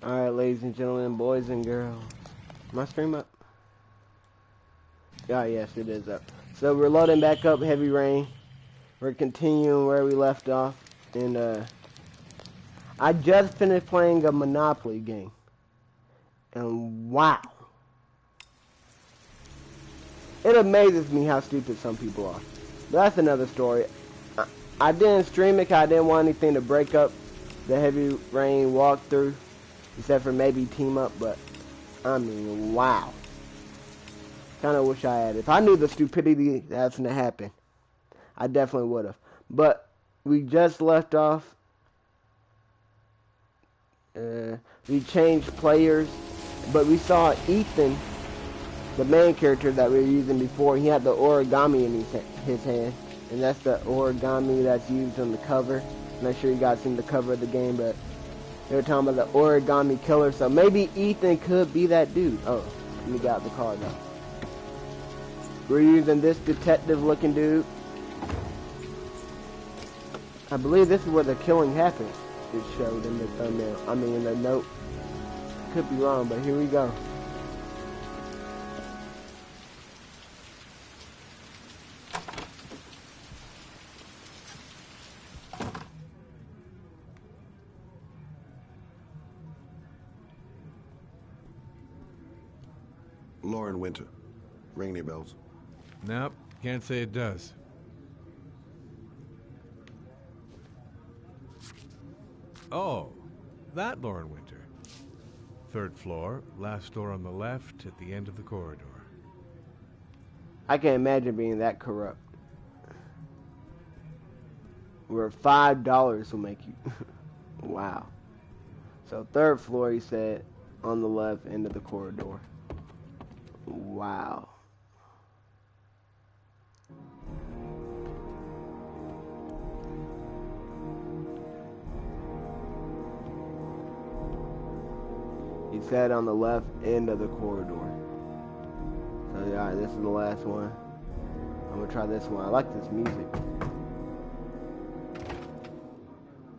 Alright, ladies and gentlemen, boys and girls. My stream up? Ah, yes, it is up. So we're loading back up Heavy Rain. We're continuing where we left off. And, I just finished playing a Monopoly game. And wow. It amazes me how stupid some people are. But that's another story. I didn't stream it because I didn't want anything to break up the Heavy Rain walkthrough. Except for maybe team up, but I mean, wow. Kind of wish I had it. If I knew the stupidity that's going to happen, I definitely would have. But we just left off. We changed players, but we saw Ethan, the main character that we were using before. He had the origami in his hand, and that's the origami that's used on the cover. I'm not sure you guys seen the cover of the game, but they were talking about the origami killer, so maybe Ethan could be that dude. Oh, let me get out the car now. We're using this detective-looking dude. I believe this is where the killing happened. It showed in the thumbnail. I mean, in the note. Could be wrong, but here we go. Lauren Winter. Ring any bells? Nope, can't say it does. Oh, that Lauren Winter. 3rd floor, last door on the left at the end of the corridor. I can't imagine being that corrupt. Where $5 will make you. Wow. So 3rd floor, he said, on the left end of the corridor. Wow. He said on the left end of the corridor. So, alright, this is the last one. I'm gonna try this one. I like this music.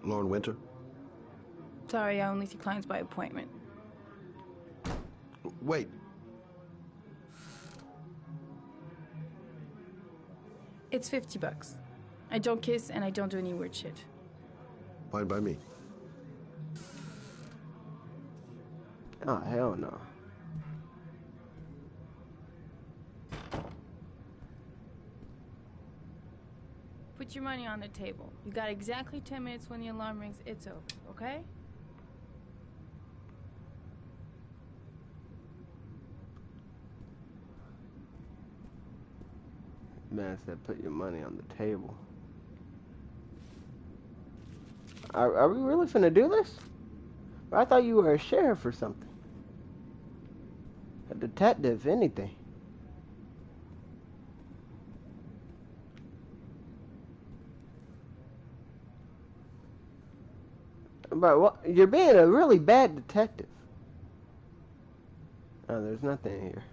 Lauren Winter? Sorry, I only see clients by appointment. Wait. It's $50. I don't kiss and I don't do any weird shit. Fine by me. Oh, hell no. Put your money on the table. You got exactly 10 minutes when the alarm rings. It's over, okay? Man said put your money on the table. Are we really finna do this? I thought you were a sheriff or something. A detective, anything. But what? You're being a really bad detective. Oh, there's nothing here.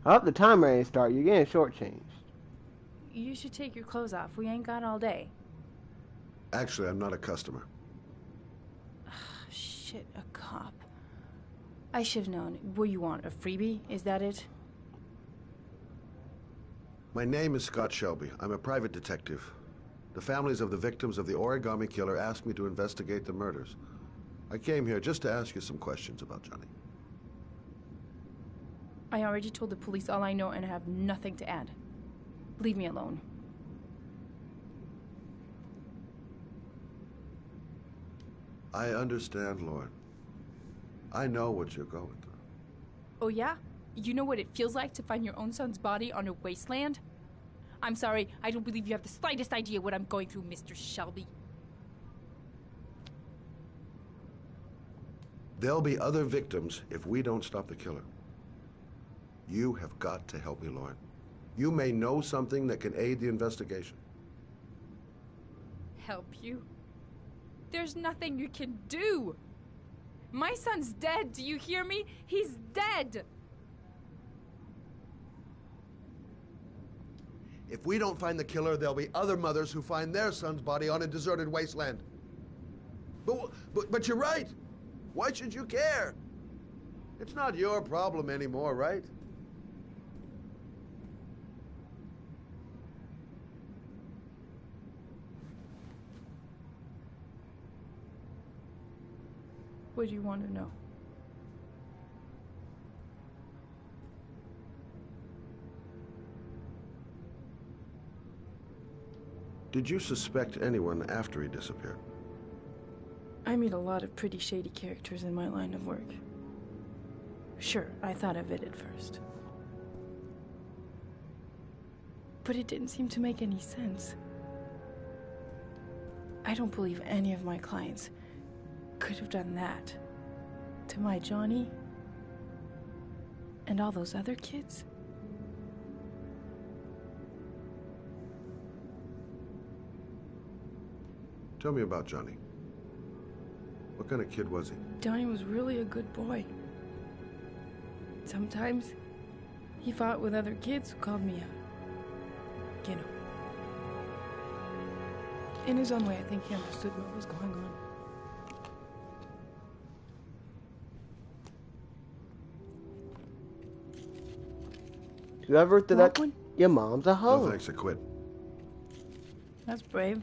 I hope the timer ain't start. You're getting shortchanged. You should take your clothes off. We ain't got all day. Actually, I'm not a customer. Shit, a cop. I should have known. What do you want, a freebie? Is that it? My name is Scott Shelby. I'm a private detective. The families of the victims of the Origami killer asked me to investigate the murders. I came here just to ask you some questions about Johnny. I already told the police all I know and I have nothing to add. Leave me alone. I understand, Lauren. I know what you're going through. Oh yeah? You know what it feels like to find your own son's body on a wasteland? I'm sorry, I don't believe you have the slightest idea what I'm going through, Mr. Shelby. There'll be other victims if we don't stop the killer. You have got to help me, Lauren. You may know something that can aid the investigation. Help you? There's nothing you can do. My son's dead, do you hear me? He's dead. If we don't find the killer, there'll be other mothers who find their son's body on a deserted wasteland. But you're right. Why should you care? It's not your problem anymore, right? What do you want to know? Did you suspect anyone after he disappeared? I meet a lot of pretty shady characters in my line of work. Sure, I thought of it at first. But it didn't seem to make any sense. I don't believe any of my clients could have done that to my Johnny and all those other kids. Tell me about Johnny. What kind of kid was he? Johnny was really a good boy. Sometimes he fought with other kids who called me a, you know. In his own way, I think he understood what was going on. You ever thought that one? your mom's a hoe? No thanks, I quit. That's brave.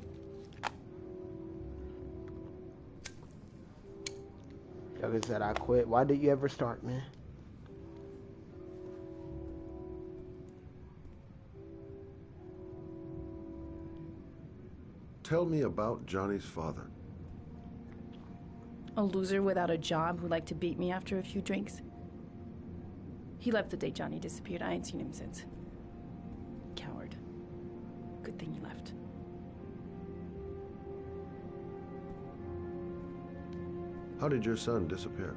Like I said, I quit. Why did you ever start, man? Tell me about Johnny's father. A loser without a job who liked to beat me after a few drinks. He left the day Johnny disappeared. I ain't seen him since. Coward. Good thing he left. How did your son disappear?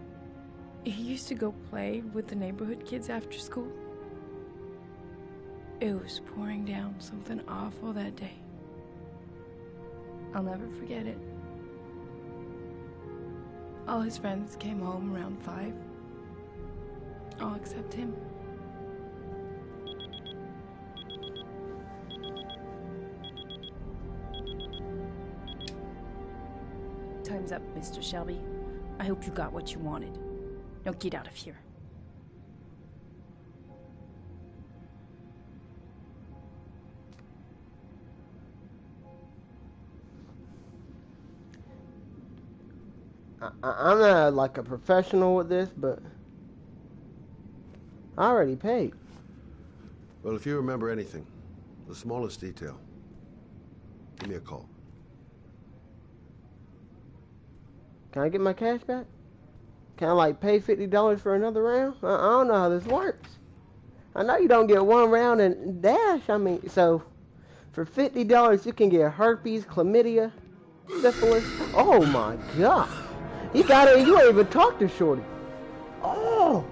He used to go play with the neighborhood kids after school. It was pouring down something awful that day. I'll never forget it. All his friends came home around 5. All except him. Time's up, Mr. Shelby. I hope you got what you wanted. Now get out of here. I'm not like a professional with this, but I already paid. Well, if you remember anything, the smallest detail, give me a call. Can I get my cash back? Can I like pay $50 for another round? I don't know how this works. I know you don't get one round and dash. I mean, so for $50 you can get herpes, chlamydia, syphilis. Oh my God. You got it and you ain't even talk to Shorty. Oh.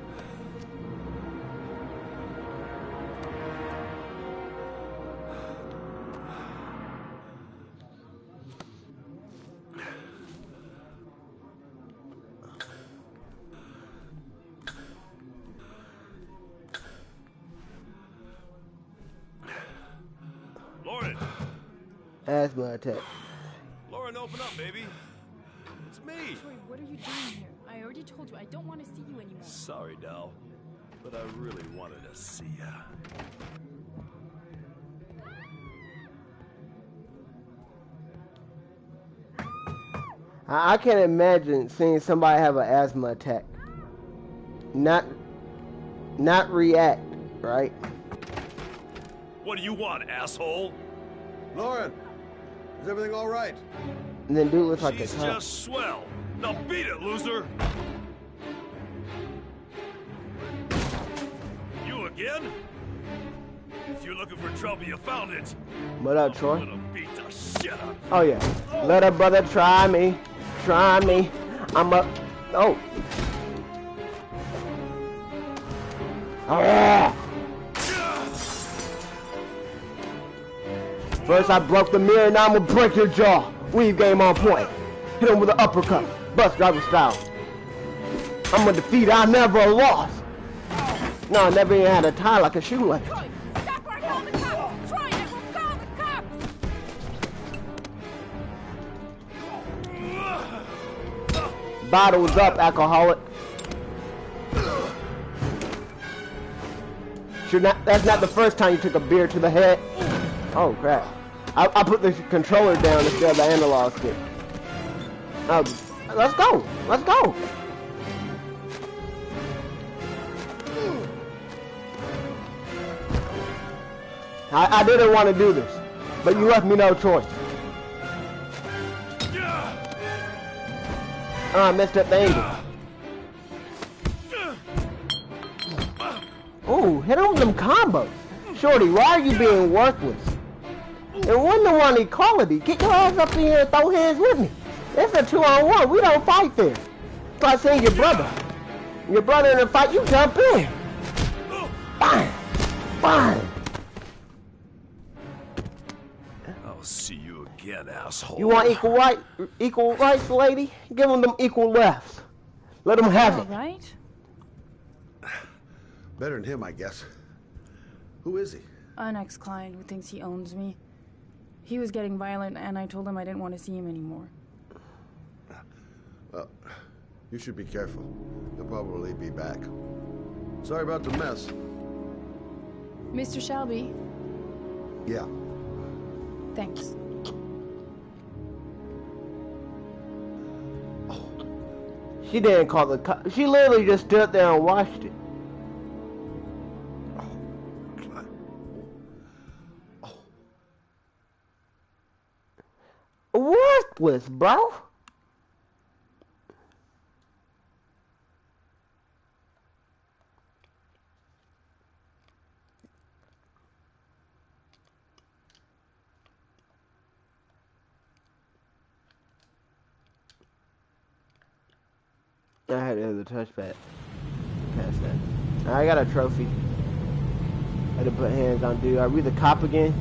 Lauren! Asthma attack. Lauren, open up, baby. It's me. Troy, what are you doing here? I already told you I don't want to see you anymore. Sorry, doll, but I really wanted to see ya. I can't imagine seeing somebody have an asthma attack. Not react, right? What do you want, asshole? Lauren, is everything all right? And then dude looks like She's a cop. just swell. Now beat it, loser. You again? If you're looking for trouble, you found it. What up, Troy? I'm gonna beat the shit out of you. Oh yeah. Let a brother try me. Try me. I'm up. Oh. Ah. First I broke the mirror, now I'm gonna break your jaw. Weave game on point. Hit him with an uppercut. Bus driver style. I'm undefeated, I never lost. No, I never even had a tie like a shoelace. Troy, stop or I call the cops! Troy, I will call the cops! Bottles up, alcoholic. That's not the first time you took a beer to the head. Oh crap. I put the controller down instead of the analog stick. Let's go. Let's go. I didn't want to do this, but you left me no choice. Oh, I messed up the angle. Oh, hit him with them combos. Shorty, why are you being worthless? And when the one equality, get your ass up in here and throw hands with me. It's a 2-on-1. We don't fight there. It's like saying your brother. Your brother in a fight, you jump in. Fine. Fine. I'll see you again, asshole. You want equal rights, lady? Give them equal lefts. Let them have All it. right. Better than him, I guess. Who is he? An ex-client who thinks he owns me. He was getting violent, and I told him I didn't want to see him anymore. Well, you should be careful. He'll probably be back. Sorry about the mess. Mr. Shelby, Yeah. thanks. She didn't call the cops. She literally just stood there and watched it. Worthless, bro. I had to have the touchpad. Past that. I got a trophy. I had to put hands on dude. Are we the cop again?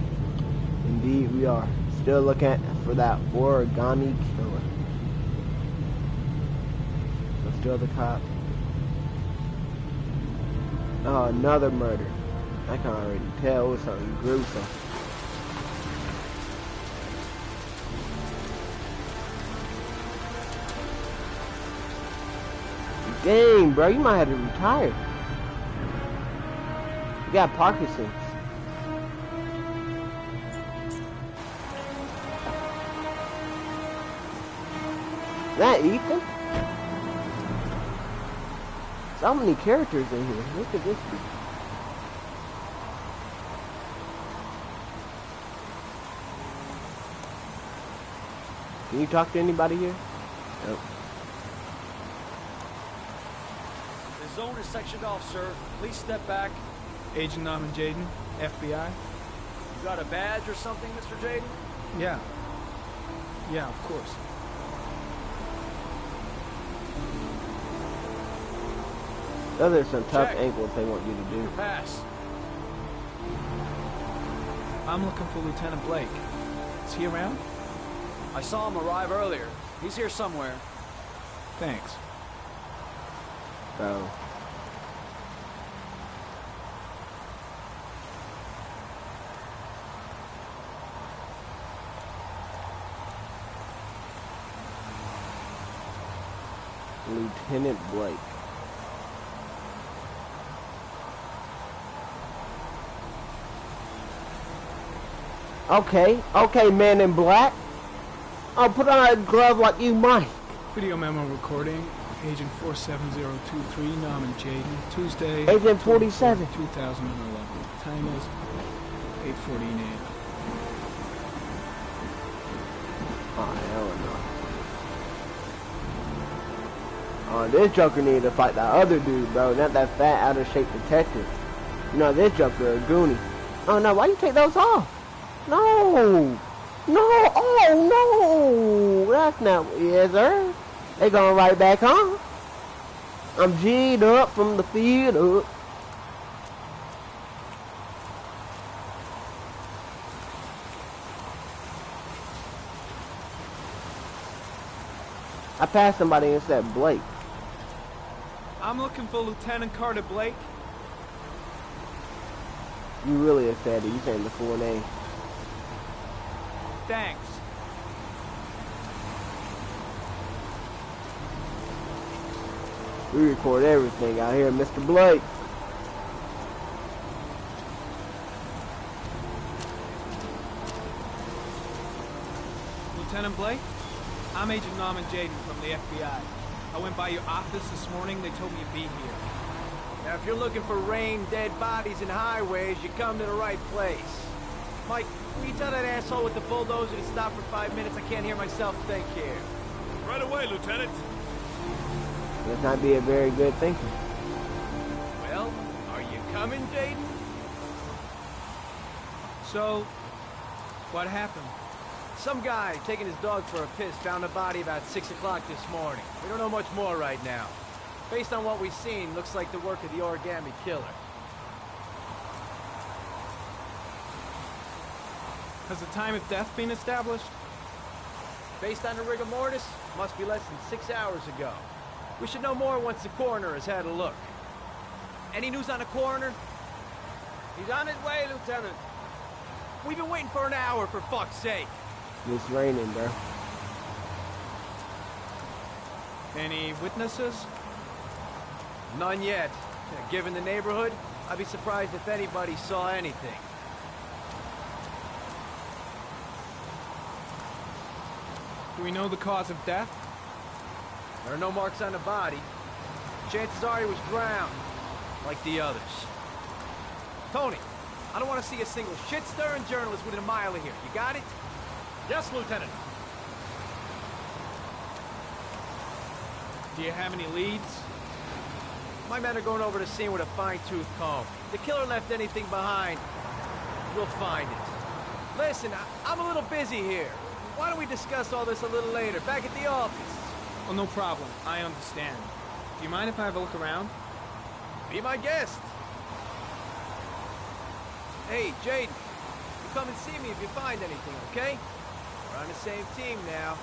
Indeed we are. Still looking for that Origami killer. So still the cop. Oh, another murder. I can already tell it was something gruesome. Dang, bro, you might have to retire. You got Parkinson's. Is that Ethan? So many characters in here. Look at this dude. Can you talk to anybody here? Nope. The zone is sectioned off, sir. Please step back. Agent Norman Jaden, FBI. You got a badge or something, Mr. Jaden? Yeah. Yeah, of course. Those are some tough Check. angles they want you to do. Your pass. I'm looking for Lieutenant Blake. Is he around? I saw him arrive earlier. He's here somewhere. Thanks. Bro. Lieutenant Blake. Okay, man in black. I'll put on a glove like you might. Video memo recording. Agent 47023, Norman Jaden. Tuesday, Agent 47. 2011. Time is 8:14 a.m. Oh, hell no. Oh, this Joker needed to fight that other dude, bro. Not that fat, out of shape detective. You know, this Joker a goonie. Oh no, why you take those off? No! No! Oh no! That's not... Yes, sir. They going right back on. I'm G'd up from the field up. I passed somebody and said Blake. I'm looking for Lieutenant Carter Blake. You really a fatty. You saying the full name. Thanks. We record everything out here, Mr. Blake. Lieutenant Blake? I'm Agent Norman Jaden from the FBI. I went by your office this morning. They told me you'd be here. Now, if you're looking for rain, dead bodies, and highways, you come to the right place. Mike, will you tell that asshole with the bulldozer to stop for 5 minutes? I can't hear myself think here. Right away, Lieutenant. Must not be a very good thinker. Well, are you coming, Jaden? So, what happened? Some guy taking his dog for a piss found a body about 6 o'clock this morning. We don't know much more right now. Based on what we've seen, looks like the work of the Origami killer. Has the time of death been established? Based on the rigor mortis, must be less than 6 hours ago. We should know more once the coroner has had a look. Any news on the coroner? He's on his way, Lieutenant. We've been waiting for an hour, for fuck's sake. It's raining, bro. Any witnesses? None yet. Given the neighborhood, I'd be surprised if anybody saw anything. Do we know the cause of death? There are no marks on the body. Chances are he was drowned, like the others. Tony, I don't want to see a single shit-stirring journalist within a mile of here. You got it? Yes, Lieutenant. Do you have any leads? My men are going over the scene with a fine-tooth comb. If the killer left anything behind, we'll find it. Listen, I'm a little busy here. Why don't we discuss all this a little later, back at the office? Oh, no problem. I understand. Do you mind if I have a look around? Be my guest. Hey, Jaden, you come and see me if you find anything, okay? We're on the same team now.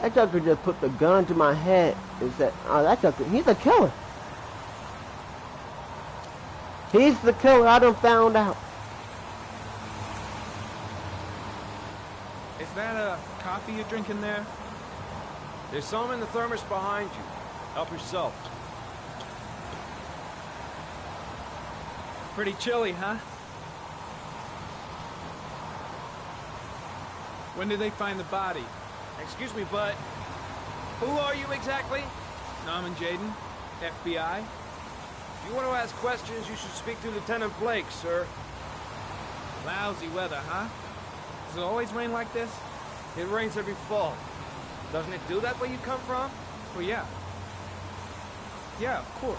That Joker just put the gun to my head and said, oh, that Joker, he's a killer. He's the killer, I done found out. Is that a coffee you're drinking there? There's some in the thermos behind you. Help yourself. Pretty chilly, huh? When did they find the body? Excuse me, but who are you exactly? Norman Jaden, FBI. If you want to ask questions, you should speak to Lieutenant Blake, sir. Lousy weather, huh? Does it always rain like this? It rains every fall. Doesn't it do that where you come from? Well, yeah. Yeah, of course.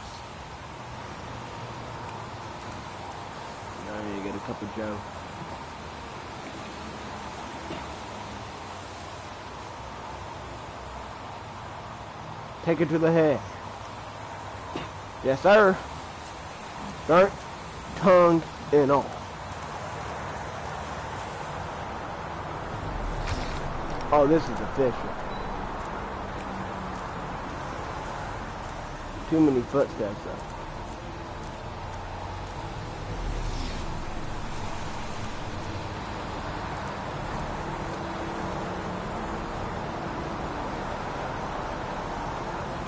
Now I need to get a cup of Joe. Take it to the head. Yes, sir. Burnt, tongue, and all. Oh, this is official. Too many footsteps, though.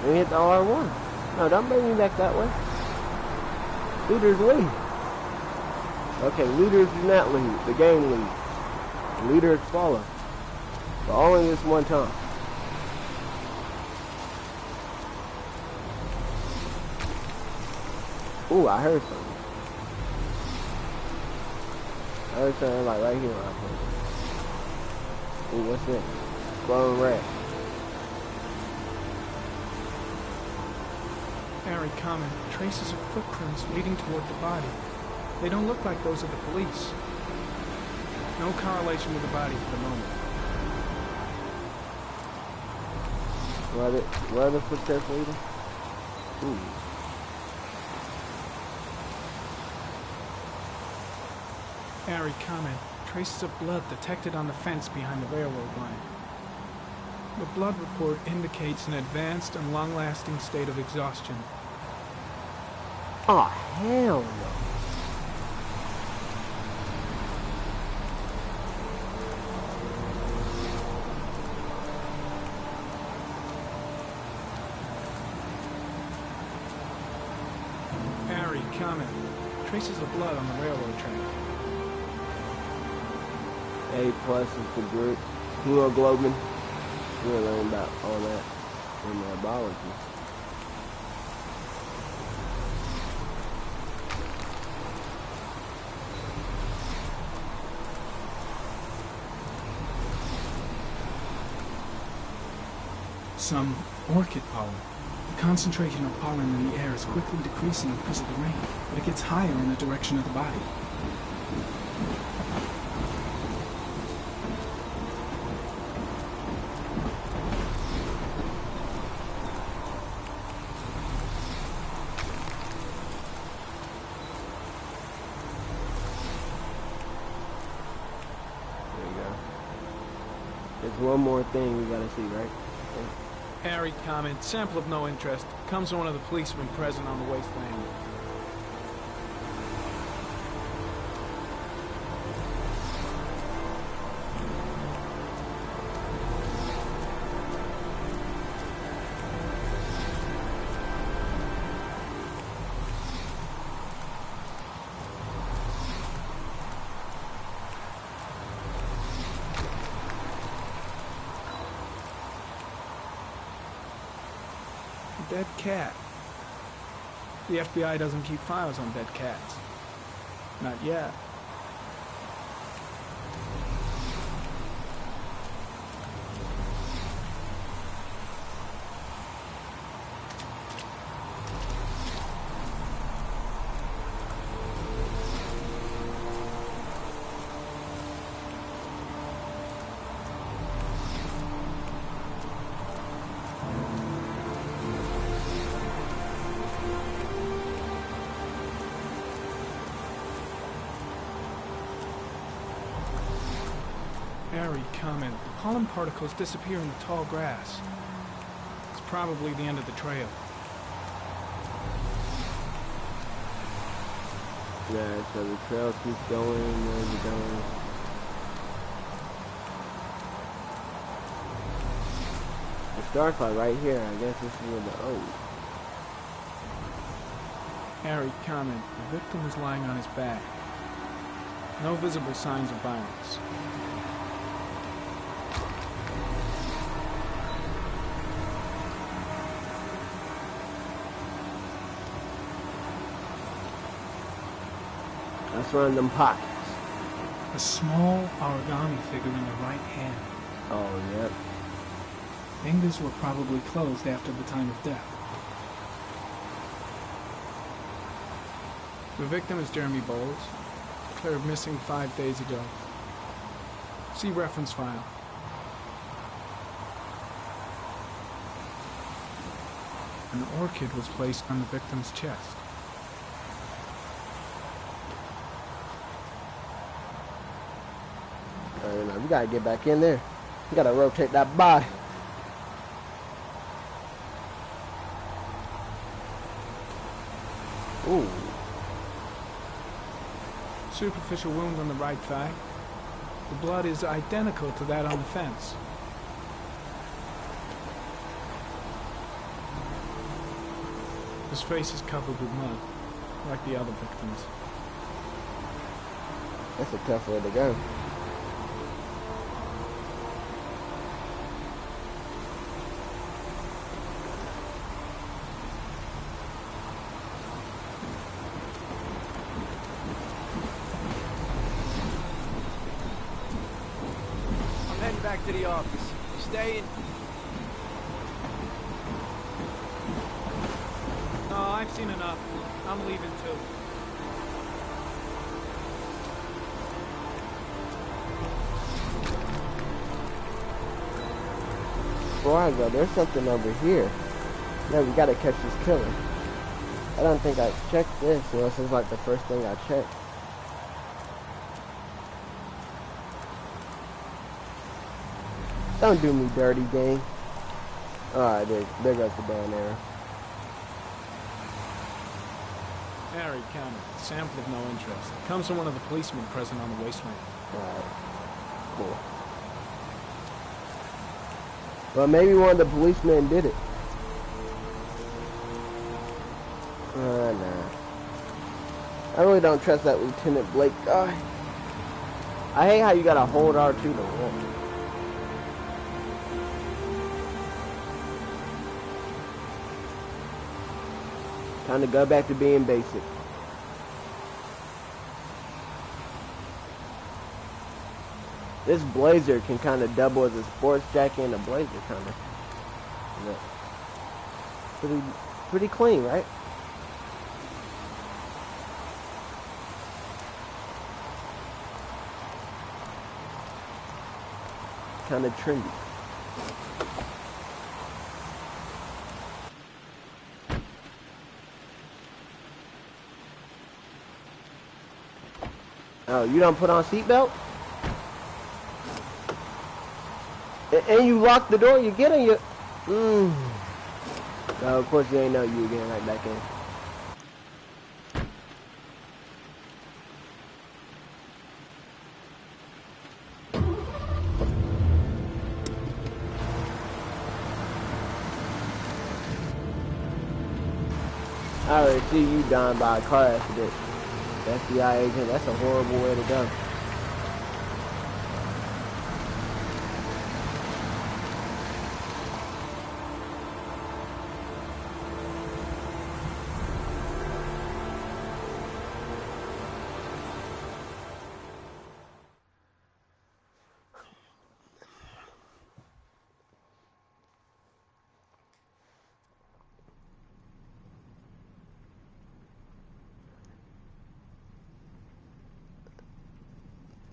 We hit the R1. No, don't bring me back that way. Looters leave. Okay, looters do not leave. The game leaves. Looters follow. But only this one time. Ooh, I heard something. I heard something like right here. Ooh, what's this? Glowing red. Very common. Traces of footprints leading toward the body. They don't look like those of the police. No correlation with the body for the moment. Where are the footsteps leading? Ooh. Very common. Traces of blood detected on the fence behind the railroad line. The blood report indicates an advanced and long-lasting state of exhaustion. Oh, hell no. traces of blood on the railroad track. A plus is the group. Hemoglobin. We'll learn about all that in biology. Some orchid pollen. The concentration of pollen in the air is quickly decreasing because of the rain, but it gets higher in the direction of the body. There you go. There's one more thing we gotta see, right? Harry comment, sample of no interest. Comes from one of the policemen present on the wasteland. Dead cat. The FBI doesn't keep files on dead cats. Not yet. Harry comment, the pollen particles disappear in the tall grass. It's probably the end of the trail. Yeah, so the trail keeps going, where's it going? It starts like right here. I guess this is where the Harry comment, the victim is lying on his back. No visible signs of violence. That's one of them pockets. A small origami figure in the right hand. Oh, yep. Fingers were probably closed after the time of death. The victim is Jeremy Bowles, declared missing 5 days ago. See reference file. An orchid was placed on the victim's chest. We gotta get back in there. We gotta rotate that body. Ooh. Superficial wound on the right thigh. The blood is identical to that on the fence. His face is covered with mud, like the other victims. That's a tough way to go. Back to the office. You staying? No, I've seen enough. I'm leaving too. Before I go, there's something over here. No, we gotta catch this killer. I don't think I checked this, unless it's like the first thing I checked. Don't do me dirty, gang. Alright, there goes the down arrow. Harry County. Sample of no interest. Comes from one of the policemen present on the wasteland. Alright. Cool. Well, maybe one of the policemen did it. Nah. I really don't trust that Lieutenant Blake guy. I hate how you gotta hold R2 to walk. Time to go back to being basic. This blazer can kind of double as a sports jacket and a blazer, kind of. Yeah. Pretty clean, right? Kind of trendy. Oh, you don't put on seatbelt? And you lock the door, you get in your... Oh, of course they ain't know you again right back in. I already see you dying by a car accident. FBI agent, that's a horrible way to go.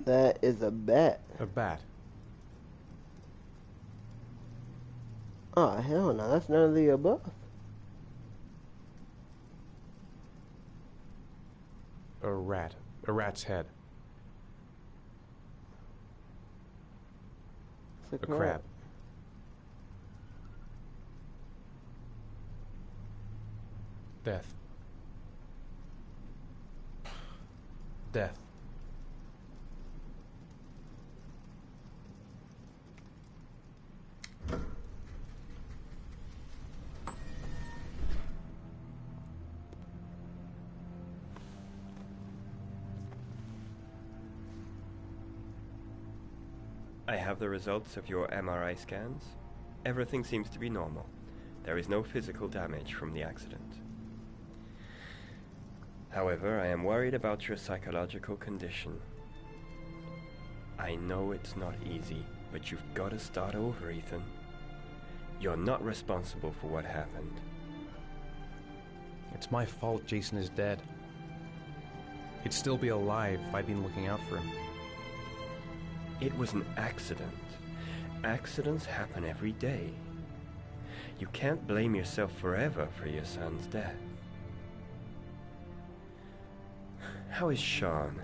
That is a bat. A bat. Oh, hell no. That's none of the above. A rat. A rat's head. It's A crab. Death. Death. I have the results of your MRI scans. Everything seems to be normal. There is no physical damage from the accident. However, I am worried about your psychological condition. I know it's not easy, but you've got to start over, Ethan. You're not responsible for what happened. It's my fault Jason is dead. He'd still be alive if I'd been looking out for him. It was an accident. Accidents happen every day. You can't blame yourself forever for your son's death. How is Sean?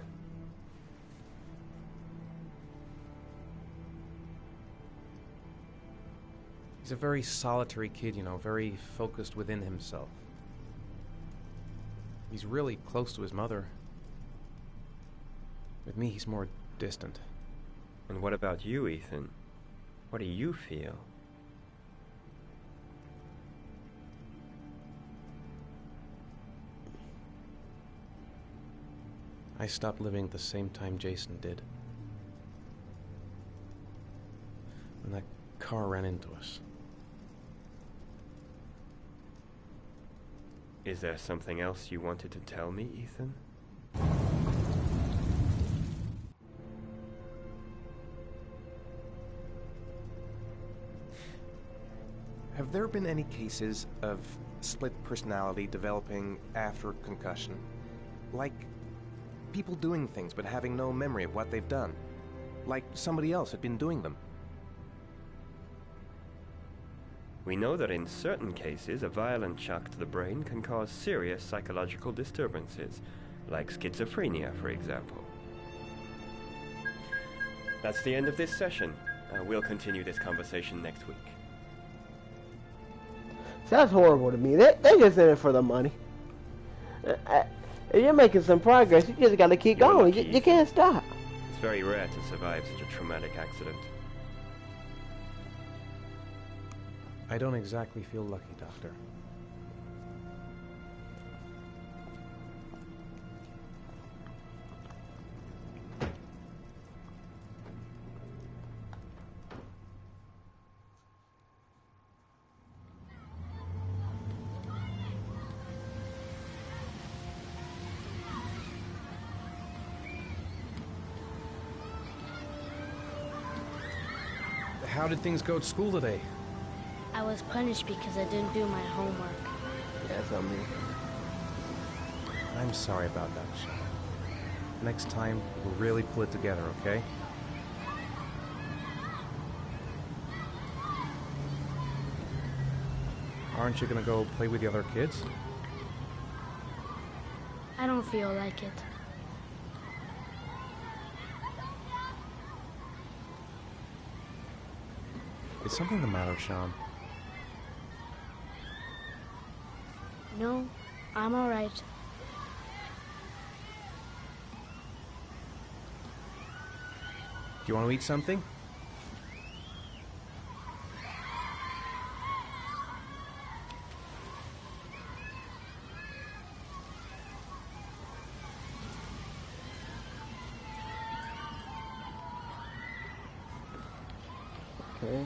He's a very solitary kid, you know, very focused within himself. He's really close to his mother. With me, he's more distant. And what about you, Ethan? What do you feel? I stopped living at the same time Jason did. When that car ran into us. Is there something else you wanted to tell me, Ethan? Have there been any cases of split personality developing after concussion? Like people doing things but having no memory of what they've done? Like somebody else had been doing them? We know that in certain cases, a violent shock to the brain can cause serious psychological disturbances, like schizophrenia, for example. That's the end of this session. We'll continue this conversation next week. Sounds horrible to me. They just in it for the money. You're making some progress. You just got to keep going. You can't stop. It's very rare to survive such a traumatic accident. I don't exactly feel lucky, Doctor. how did things go at school today? I was punished because I didn't do my homework. That's on me. I'm sorry about that, Sean. Next time, we'll really pull it together, okay? Aren't you gonna go play with the other kids? I don't feel like it. Is something the matter, Sean? No, I'm all right. Do you want to eat something? Okay.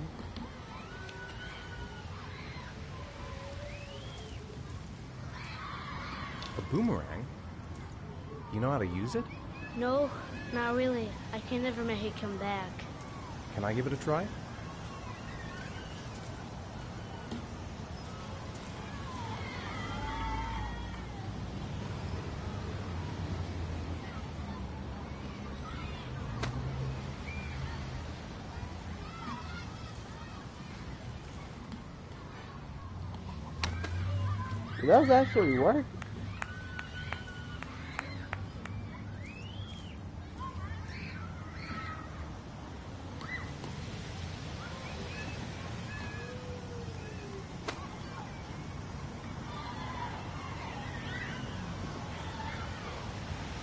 A boomerang? You know how to use it? No, not really. I can never make it come back. Can I give it a try? It does actually work.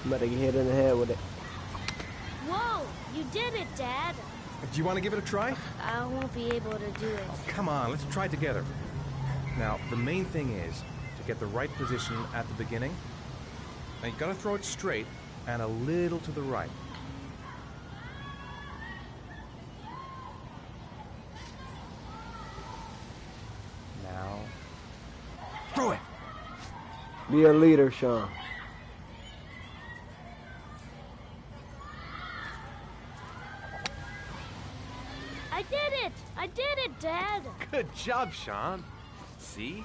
I'm about to get hit in the head with it. Whoa! You did it, Dad! Do you want to give it a try? I won't be able to do it. Oh, come on, let's try it together. Now, the main thing is to get the right position at the beginning. Now, you gotta throw it straight and a little to the right. Now, throw it! Be a leader, Sean. I did it! I did it, Dad! Good job, Sean. See?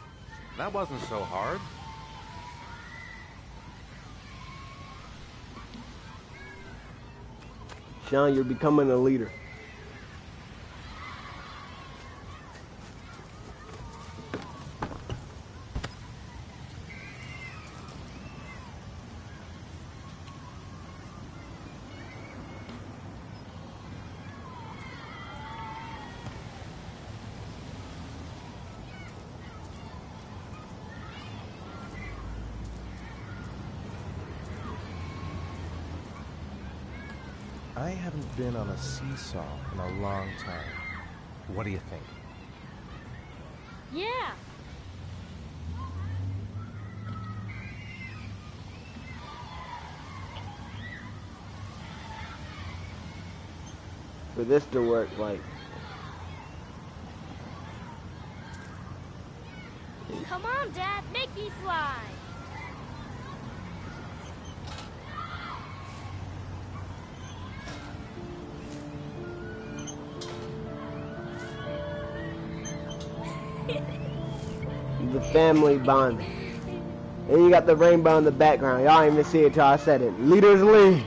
That wasn't so hard. Sean, you're becoming a leader. I haven't been on a seesaw in a long time. What do you think? Yeah! For this to work, like, Come on, Dad, make me fly! the family bond. And you got the rainbow in the background. Y'all didn't even see it till I said it. Leaders lead.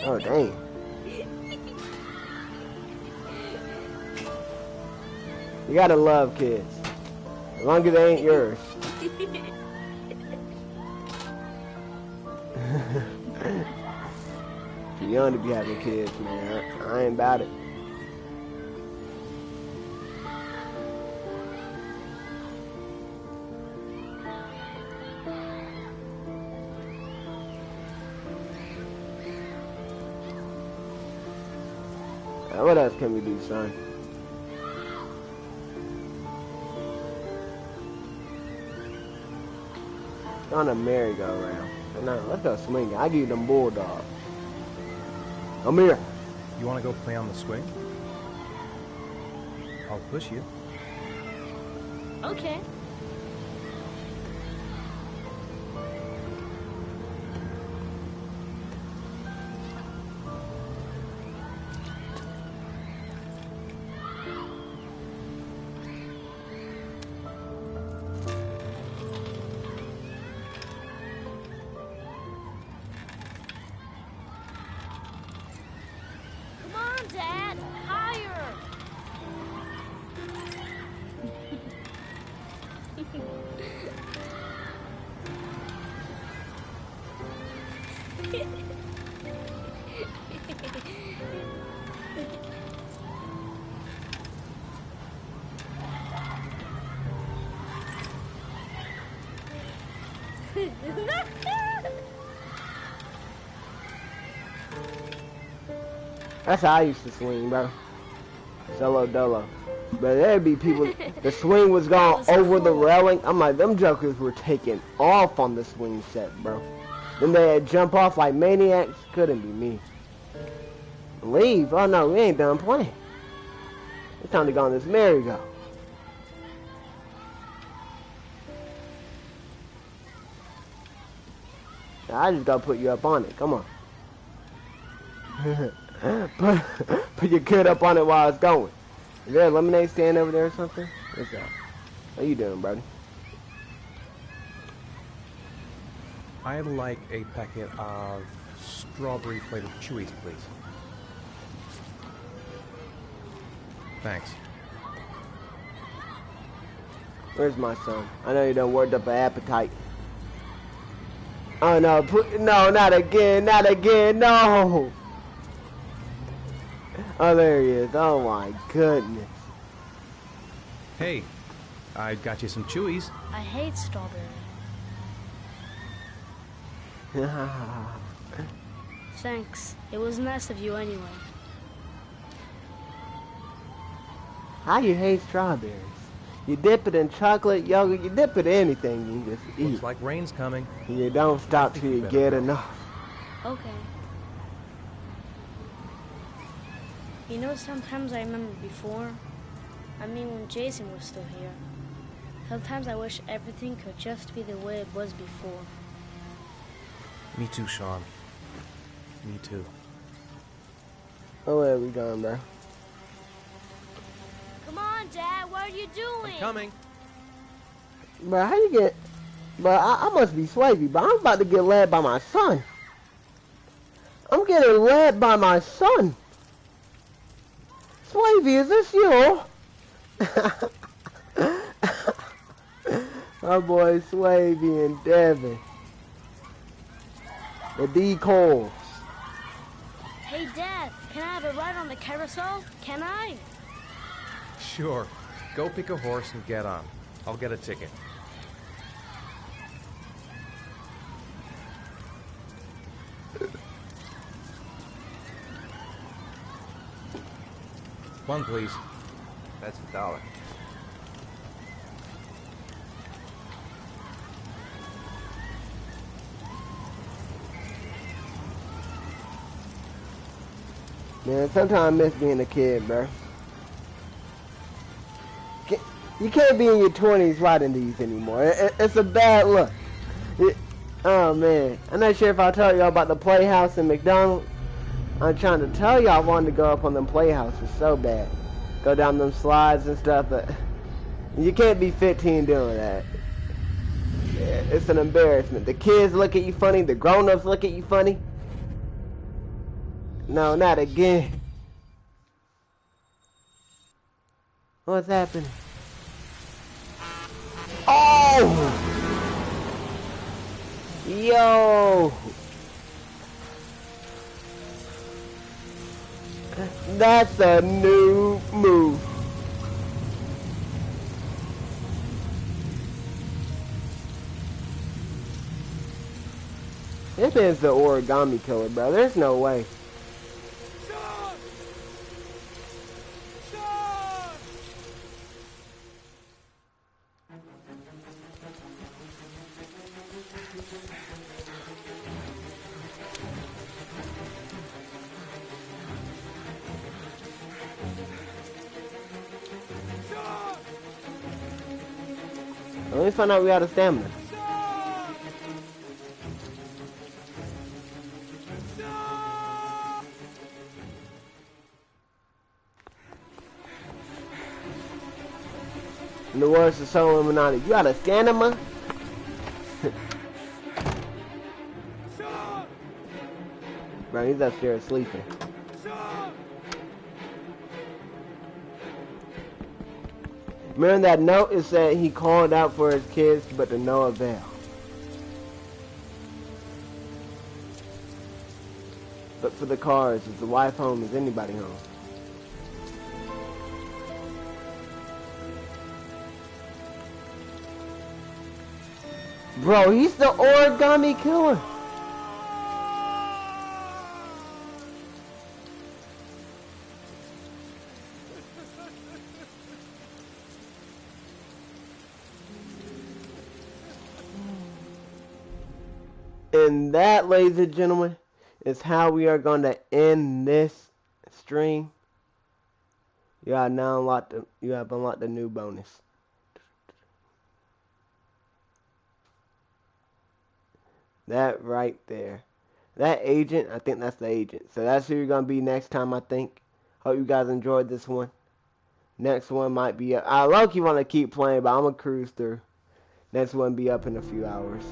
Oh, dang. You gotta love kids. As long as they ain't yours. Too young to be having kids, man. I ain't about it. What else can we do, son? On a merry-go-round. No, let's go swinging. I give you them bulldogs. Come here. You want to go play on the swing? I'll push you. Okay. Dad! Higher! That's how I used to swing, bro. Solo dolo. But there'd be people, the swing was going over the railing. I'm like, them jokers were taking off on the swing set, bro. Then they'd jump off like maniacs. Couldn't be me. Leave? Oh no, we ain't done playing. It's time to go on this merry-go. I just gotta put you up on it. Come on. put your kid up on it while it's going. Is there a lemonade stand over there or something? What's that? How you doing, buddy? I'd like a packet of strawberry flavored chewies, please. Thanks. Where's my son? I know you done worked up an appetite. Oh no, no, not again, not again, no! Oh, there he is. Oh my goodness. Hey, I got you some chewies. I hate strawberry. Thanks. It was nice of you anyway. How you hate strawberries? You dip it in chocolate, yogurt, you dip it in anything, you just eat. Looks like rain's coming. You don't stop till you get enough. Okay. You know, sometimes I remember before. I mean, when Jason was still here. Sometimes I wish everything could just be the way it was before. Me too, Sean. Me too. Oh, where are we going, bro? Come on, Dad, what are you doing? I'm coming. Bro, how you get... Bro, I must be Swavey, but I'm about to get led by my son. I'm getting led by my son. Swavey, is this you? My boy Swavey and Devin. The decoys. Hey, Dad, can I have a ride on the carousel? Can I? Sure. Go pick a horse and get on. I'll get a ticket. One, please. That's $1. Man, sometimes I miss being a kid, bro. You can't be in your 20s riding these anymore. It's a bad look. Oh, man. I'm not sure if I told y'all about the Playhouse in McDonald's. I'm trying to tell y'all I wanted to go up on them Playhouses so bad. Go down them slides and stuff, but you can't be 15 doing that. Yeah, it's an embarrassment. The kids look at you funny. The grown-ups look at you funny. No, not again. What's happening? Oh! Yo! That's a new move. This is the Origami Killer, bro. There's no way. Let me find out we got a stamina. In the words of Soul Illuminati, you got a stamina? Bro, he's upstairs sleeping. Remember that note? It said he called out for his kids, but to no avail. Look for the cars. Is the wife home? Is anybody home? Bro, he's the origami killer. And that, ladies and gentlemen, is how we are going to end this stream. You have now unlocked the new bonus. That right there. That agent, I think that's the agent. So that's who you're going to be next time, I think. Hope you guys enjoyed this one. Next one might be up. I low-key want to keep playing, but I'm going to cruise through. Next one be up in a few hours.